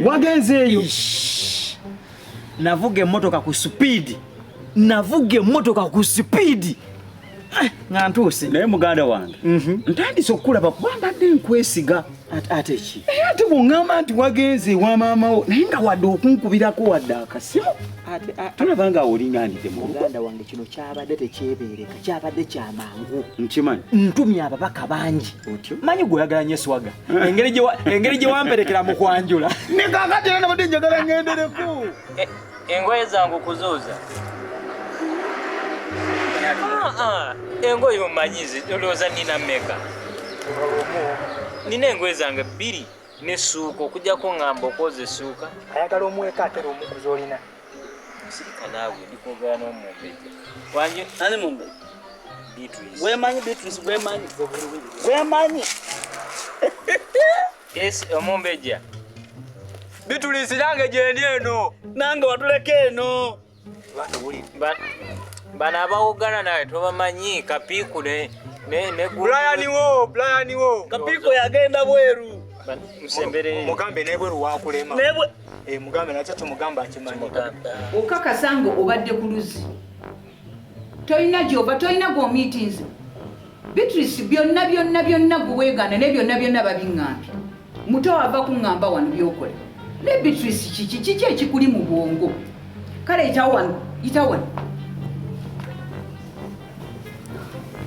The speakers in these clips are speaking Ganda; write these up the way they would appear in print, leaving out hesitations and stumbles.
Wagenzeeyo. Navuga emmotoka ku speed. Nga ntuuse. Naye muganda wange. Ntandise okulaba kuba mbadde nkwesiga. Ate ki? Ate bw'oŋŋamba nti wagenze wa maama wo naye nga wadde okunkubirako wadde akasimu. Tulaba nga olinganidde mu rugo. Muganda wange kino kyabadde tekyebeereka, kyabadde kyamangu. Nkimanyi. Ntumye ababaka bangi. Manyi gw'oyagala nnyo eswaga. Engeri gye wamperekera mu kwanjula. Ne kaakati era nabadde njagala ngendereko. Engoye zangu kuzuuza. Engoye omanyizi olowooza nina mmeka? Nina engoye zange 2 n'essuuka okujjako ŋŋamba okwoza essuuka. Ayagala omweka atera omukuzi olina. Sirika naawe ndikwogera n'omumbejja. Wanje Ani mumbe? Beatrice. Weemanyi Beatrice, weemanyi. Yes, omumbejja. Beatrice nange gyendi eno. Nange watuleka eno. Bano abawogana nawe tobamanyi Kapiiku ne Brian wo. Kapiiko yagenda bweru. Musembere. Mugambe nebweru wakulema. Mugambe nakyo tumugamba akimanyi. Okakasa ngo obadde ku luzzi. Tolina gy'oba, tolina go meetings. Beatrice byonna gwe weegaana ne byonna babiŋŋambye. Muto ava kuŋŋamba wano by'okola. Ne Beatrice kiki ekikuli mu bwongo. Kale yita wano.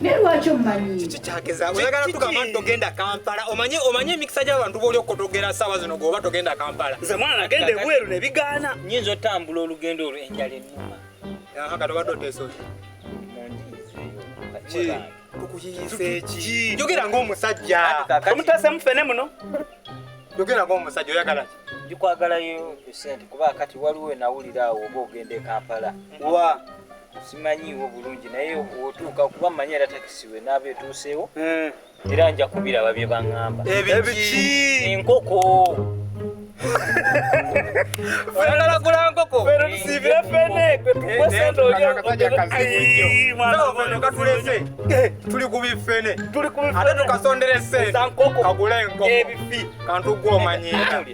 Ne lwaki omanyi? Kikyakeza oyagala tugamba nti togenda Kampala. Omanyi emikisa gy'abantu b'oli okutogera ssaawa zino g'oba togenda Kampala. Nze mwana nagenda ebweru ne bigaana. Nnyinza otambula olugendo olwo enjala ennuma. Kati obadde oteesozi. Tukuyiyise ki? Njogera ng'omusajja. Omutaasemu ffene muno. Njogera ng'omusajja oyagala ki? Ndikwagalayo ssente kuba kati waliwo nawulira awo oba ogenda e Kampala. Wa simanyiiwo bulungi naye otuuka kuba mmanyi era takisiwe n'aba etuuseewo era nja kubiraba bye baŋŋamba. Ebiki? Enkoko. Oyagala gula nkoko? Pero tusiibire ffene gwe tukuwe ssente katulese tuli ku bifene ate tukasondere ssente kagule enkoko ebifi kantu gw'omanyiira.